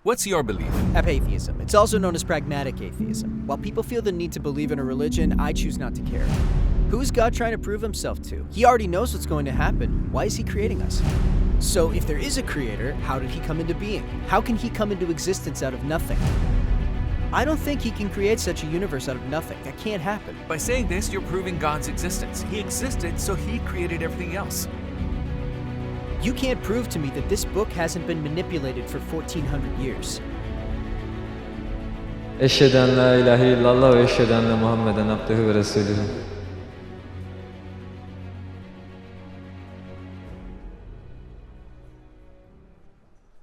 What's your belief? Apatheism. It's also known as pragmatic atheism. While people feel the need to believe in a religion, I choose not to care. Who is God trying to prove himself to? He already knows what's going to happen. Why is he creating us? So if there is a creator, how did he come into being? How can he come into existence out of nothing? I don't think he can create such a universe out of nothing. That can't happen. By saying this, you're proving God's existence. He existed, so he created everything else. You can't prove to me that this book hasn't been manipulated for 1400 years. Eşhedü en la ilahe illallah ve eşhedü enne Muhammeden abdühü ve resulühü.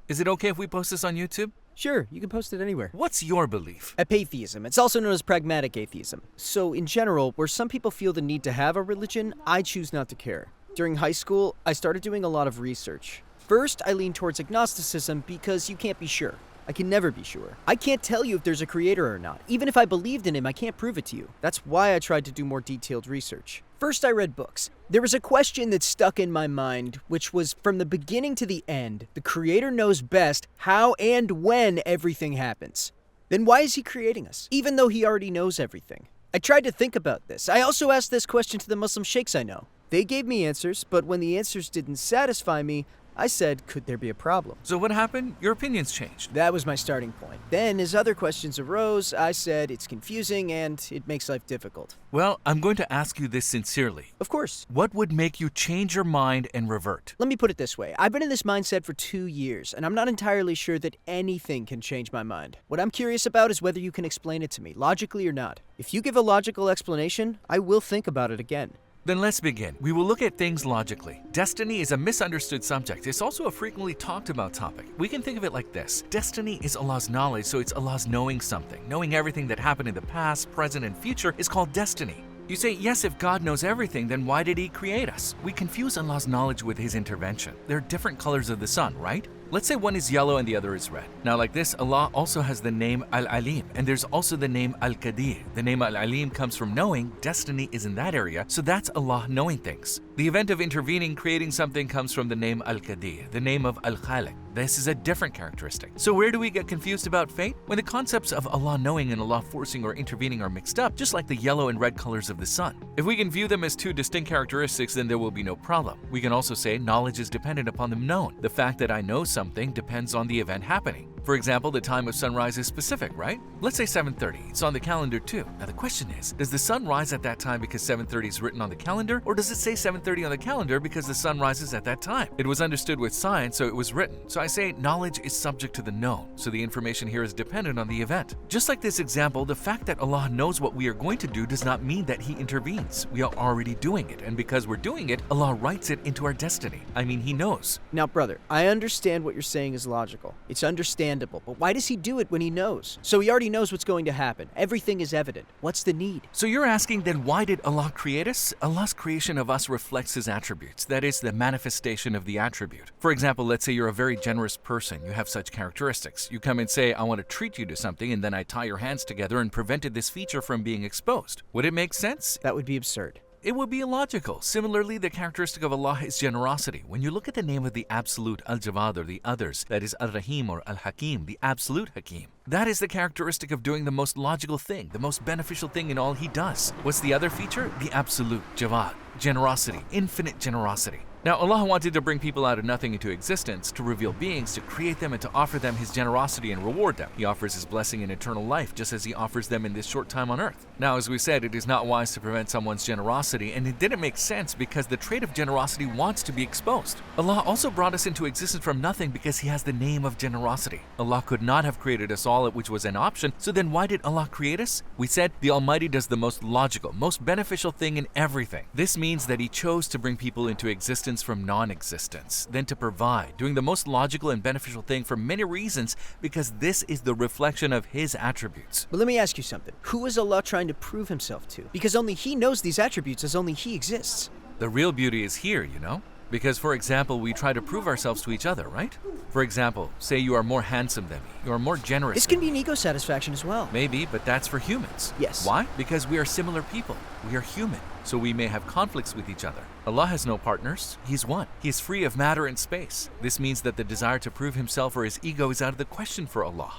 Is it okay if we post this on YouTube? Sure, you can post it anywhere. What's your belief? Apatheism. It's also known as pragmatic atheism. So in general, where some people feel the need to have a religion, I choose not to care. During high school, I started doing a lot of research. First, I leaned towards agnosticism because you can't be sure. I can never be sure. I can't tell you if there's a creator or not. Even if I believed in him, I can't prove it to you. That's why I tried to do more detailed research. First, I read books. There was a question that stuck in my mind, which was from the beginning to the end, the creator knows best how and when everything happens. Then why is he creating us, even though he already knows everything? I tried to think about this. I also asked this question to the Muslim sheikhs I know. They gave me answers, but when the answers didn't satisfy me, I said, could there be a problem? So what happened? Your opinions changed. That was my starting point. Then, as other questions arose, I said it's confusing and it makes life difficult. Well, I'm going to ask you this sincerely. Of course. What would make you change your mind and revert? Let me put it this way. I've been in this mindset for 2 years, and I'm not entirely sure that anything can change my mind. What I'm curious about is whether you can explain it to me, logically or not. If you give a logical explanation, I will think about it again. Then let's begin. We will look at things logically. Destiny is a misunderstood subject. It's also a frequently talked about topic. We can think of it like this. Destiny is Allah's knowledge, so it's Allah's knowing something. Knowing everything that happened in the past, present, and future is called destiny. You say, yes, if God knows everything, then why did he create us? We confuse Allah's knowledge with his intervention. There are different colors of the sun, right? Let's say one is yellow and the other is red. Now like this, Allah also has the name Al-Alim, and there's also the name Al-Qadir. The name Al-Alim comes from knowing, destiny is in that area, so that's Allah knowing things. The event of intervening, creating something comes from the name Al-Qadir, the name of Al-Khaliq. This is a different characteristic. So where do we get confused about fate? When the concepts of Allah knowing and Allah forcing or intervening are mixed up, just like the yellow and red colors of the sun. If we can view them as two distinct characteristics, then there will be no problem. We can also say knowledge is dependent upon the known. The fact that I know something depends on the event happening. For example, the time of sunrise is specific, right? Let's say 7:30. It's on the calendar too. Now the question is, does the sun rise at that time because 7:30 is written on the calendar, or does it say 7:30 on the calendar because the sun rises at that time? It was understood with science, so it was written. So I say knowledge is subject to the known, so the information here is dependent on the event. Just like this example, the fact that Allah knows what we are going to do does not mean that he intervenes. We are already doing it, and because we're doing it, Allah writes it into our destiny. I mean, he knows. Now, brother, I understand what you're saying is logical. It's understandable, but why does he do it when he knows? So he already knows what's going to happen. Everything is evident. What's the need? So you're asking then why did Allah create us? Allah's creation of us reflects his attributes. That is the manifestation of the attribute. For example, let's say you're a very generous person. You have such characteristics. You come and say, I want to treat you to something, and then I tie your hands together and prevented this feature from being exposed. Would it make sense? That would be absurd. It would be illogical. Similarly, the characteristic of Allah is generosity. When you look at the name of the absolute Al-Jawad or the others, that is Al-Rahim or Al-Hakim, the absolute Hakim, that is the characteristic of doing the most logical thing, the most beneficial thing in all he does. What's the other feature? The absolute Jawad, generosity, infinite generosity. Now, Allah wanted to bring people out of nothing into existence, to reveal beings, to create them, and to offer them his generosity and reward them. He offers his blessing in eternal life, just as he offers them in this short time on earth. Now, as we said, it is not wise to prevent someone's generosity, and it didn't make sense because the trait of generosity wants to be exposed. Allah also brought us into existence from nothing because he has the name of generosity. Allah could not have created us all, which was an option, so then why did Allah create us? We said the Almighty does the most logical, most beneficial thing in everything. This means that he chose to bring people into existence from non-existence, then to provide, doing the most logical and beneficial thing for many reasons because this is the reflection of his attributes. But let me ask you something. Who is Allah trying to prove himself to? Because only he knows these attributes as only he exists. The real beauty is here, you know? Because, for example, we try to prove ourselves to each other, right? For example, say you are more handsome than me, you are more generous This than can be me. an ego satisfaction as well. Maybe, but that's for humans. Yes. Why? Because we are similar people. We are human, so we may have conflicts with each other. Allah has no partners. He's one. He is free of matter and space. This means that the desire to prove himself or his ego is out of the question for Allah.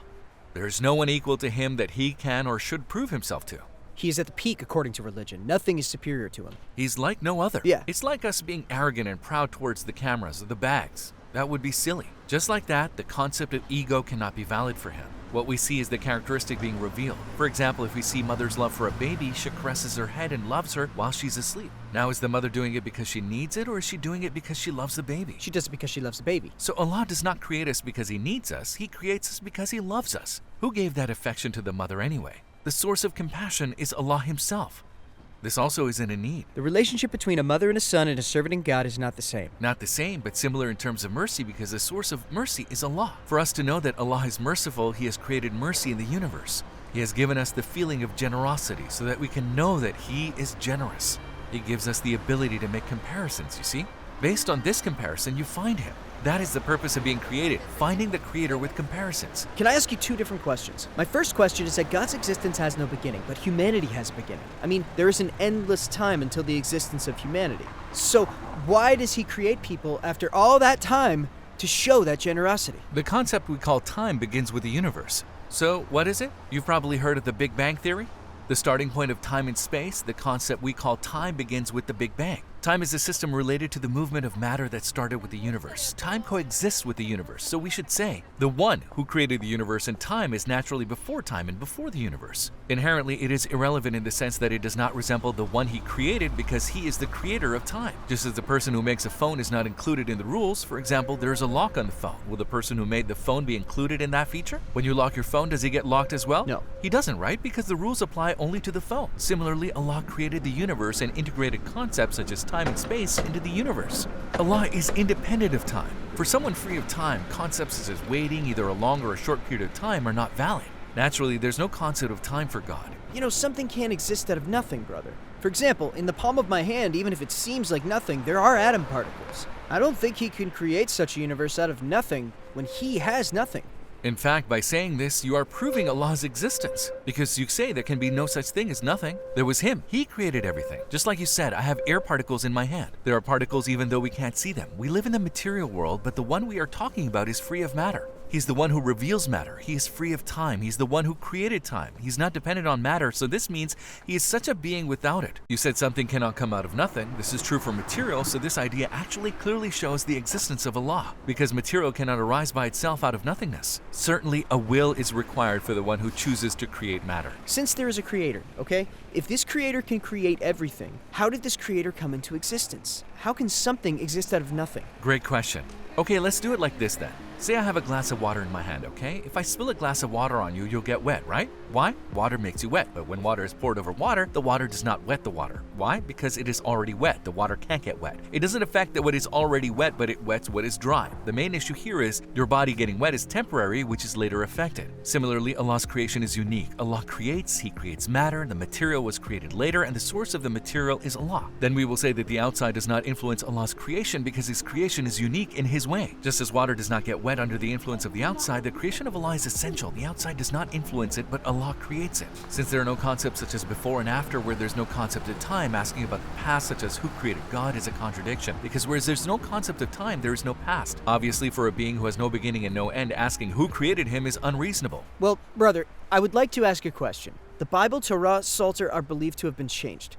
There is no one equal to him that he can or should prove himself to. He is at the peak according to religion. Nothing is superior to him. He's like no other. Yeah. It's like us being arrogant and proud towards the cameras or the bags. That would be silly. Just like that, the concept of ego cannot be valid for him. What we see is the characteristic being revealed. For example, if we see mother's love for a baby, she caresses her head and loves her while she's asleep. Now, is the mother doing it because she needs it, or is she doing it because she loves the baby? She does it because she loves the baby. So Allah does not create us because He needs us. He creates us because He loves us. Who gave that affection to the mother anyway? The source of compassion is Allah Himself. This also isn't a need. The relationship between a mother and a son and a servant in God is not the same. Not the same, but similar in terms of mercy, because the source of mercy is Allah. For us to know that Allah is merciful, He has created mercy in the universe. He has given us the feeling of generosity so that we can know that He is generous. He gives us the ability to make comparisons, you see? Based on this comparison, you find Him. That is the purpose of being created, finding the Creator with comparisons. Can I ask you two different questions? My first question is that God's existence has no beginning, but humanity has a beginning. I mean, there is an endless time until the existence of humanity. So why does He create people after all that time to show that generosity? The concept we call time begins with the universe. So, what is it? You've probably heard of the Big Bang Theory? The starting point of time and space, the concept we call time begins with the Big Bang. Time is a system related to the movement of matter that started with the universe. Time coexists with the universe, so we should say the one who created the universe and time is naturally before time and before the universe. Inherently, it is irrelevant in the sense that it does not resemble the one He created because He is the creator of time. Just as the person who makes a phone is not included in the rules, for example, there is a lock on the phone. Will the person who made the phone be included in that feature? When you lock your phone, does he get locked as well? No. He doesn't, right? Because the rules apply only to the phone. Similarly, Allah created the universe and integrated concepts such as time and space into the universe. Allah is independent of time. For someone free of time, concepts such as waiting, either a long or a short period of time, are not valid. Naturally, there's no concept of time for God. You know, something can't exist out of nothing, brother. For example, in the palm of my hand, even if it seems like nothing, there are atom particles. I don't think He can create such a universe out of nothing when He has nothing. In fact, by saying this, you are proving Allah's existence, because you say there can be no such thing as nothing. There was Him. He created everything. Just like you said, I have air particles in my hand. There are particles even though we can't see them. We live in the material world, but the one we are talking about is free of matter. He's the one who reveals matter. He is free of time. He's the one who created time. He's not dependent on matter, so this means He is such a being without it. You said something cannot come out of nothing. This is true for material, so this idea actually clearly shows the existence of Allah, because material cannot arise by itself out of nothingness. Certainly, a will is required for the one who chooses to create matter. Since there is a creator, okay? If this creator can create everything, how did this creator come into existence? How can something exist out of nothing? Great question. Okay, let's do it like this then. Say I have a glass of water in my hand, okay? If I spill a glass of water on you, you'll get wet, right? Why? Water makes you wet, but when water is poured over water, the water does not wet the water. Why? Because it is already wet. The water can't get wet. It doesn't affect that what is already wet, but it wets what is dry. The main issue here is your body getting wet is temporary, which is later affected. Similarly, Allah's creation is unique. Allah creates, He creates matter, the material was created later, and the source of the material is Allah. Then we will say that the outside does not influence Allah's creation because His creation is unique in His way. Just as water does not get wet under the influence of the outside, the creation of Allah is essential. The outside does not influence it, but Allah creates it. Since there are no concepts such as before and after, where there's no concept of time, asking about the past such as who created God is a contradiction, because whereas there's no concept of time, there is no past. Obviously, for a being who has no beginning and no end, asking who created him is unreasonable. Well, brother, I would like to ask a question. The Bible, Torah, Psalter are believed to have been changed.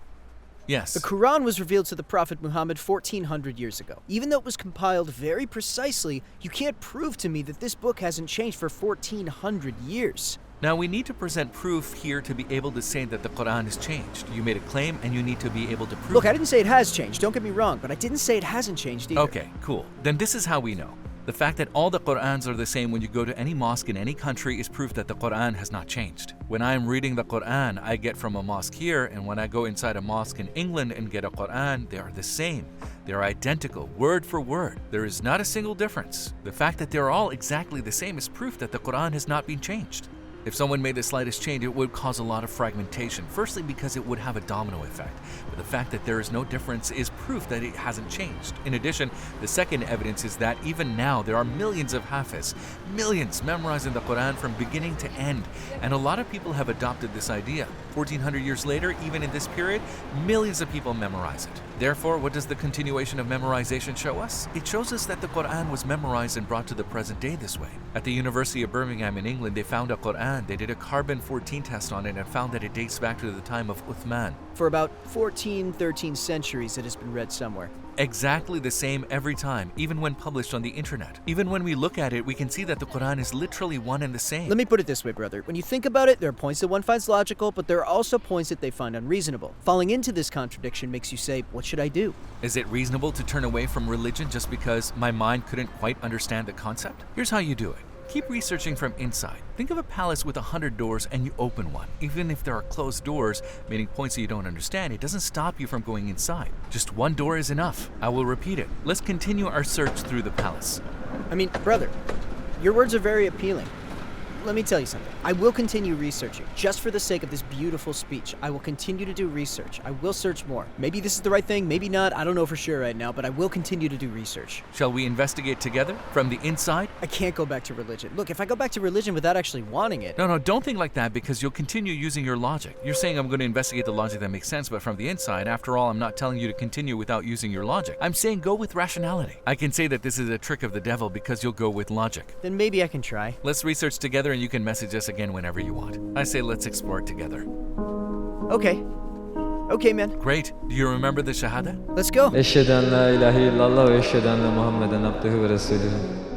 Yes. The Qur'an was revealed to the Prophet Muhammad 1400 years ago. Even though it was compiled very precisely, you can't prove to me that this book hasn't changed for 1400 years. Now, we need to present proof here to be able to say that the Qur'an has changed. You made a claim and you need to be able to prove Look, it. I didn't say it has changed, don't get me wrong, but I didn't say it hasn't changed either. Okay, cool. Then this is how we know. The fact that all the Qur'ans are the same when you go to any mosque in any country is proof that the Qur'an has not changed. When I am reading the Qur'an I get from a mosque here, and when I go inside a mosque in England and get a Qur'an, they are the same. They are identical, word for word. There is not a single difference. The fact that they are all exactly the same is proof that the Qur'an has not been changed. If someone made the slightest change, it would cause a lot of fragmentation. Firstly, because it would have a domino effect. But the fact that there is no difference is proof that it hasn't changed. In addition, the second evidence is that even now there are millions of Hafiz, millions memorizing the Qur'an from beginning to end. And a lot of people have adopted this idea. 1400 years later, even in this period, millions of people memorize it. Therefore, what does the continuation of memorization show us? It shows us that the Qur'an was memorized and brought to the present day this way. At the University of Birmingham in England, they found a Qur'an. They did a carbon-14 test on it and found that it dates back to the time of Uthman. For about 13 centuries, it has been read somewhere. Exactly the same every time, even when published on the internet. Even when we look at it, we can see that the Qur'an is literally one and the same. Let me put it this way, brother. When you think about it, there are points that one finds logical, but there are also points that they find unreasonable. Falling into this contradiction makes you say, what should I do? Is it reasonable to turn away from religion just because my mind couldn't quite understand the concept? Here's how you do it. Keep researching from inside. Think of a palace with 100 doors and you open one. Even if there are closed doors, meaning points that you don't understand, it doesn't stop you from going inside. Just one door is enough. I will repeat it. Let's continue our search through the palace. I mean, brother, your words are very appealing. Let me tell you something. I will continue researching, just for the sake of this beautiful speech. I will continue to do research. I will search more. Maybe this is the right thing, maybe not. I don't know for sure right now, but I will continue to do research. Shall we investigate together from the inside? I can't go back to religion. Look, if I go back to religion without actually wanting it... No, don't think like that because you'll continue using your logic. You're saying I'm going to investigate the logic that makes sense, but from the inside, after all, I'm not telling you to continue without using your logic. I'm saying go with rationality. I can say that this is a trick of the devil because you'll go with logic. Then maybe I can try. Let's research together and you can message us again whenever you want. I say let's explore it together. Okay. Okay, man. Great. Do you remember the Shahadah? Let's go. Eşheden la ilahe illallah ve eşheden Muhammeden abdühü ve resulühü.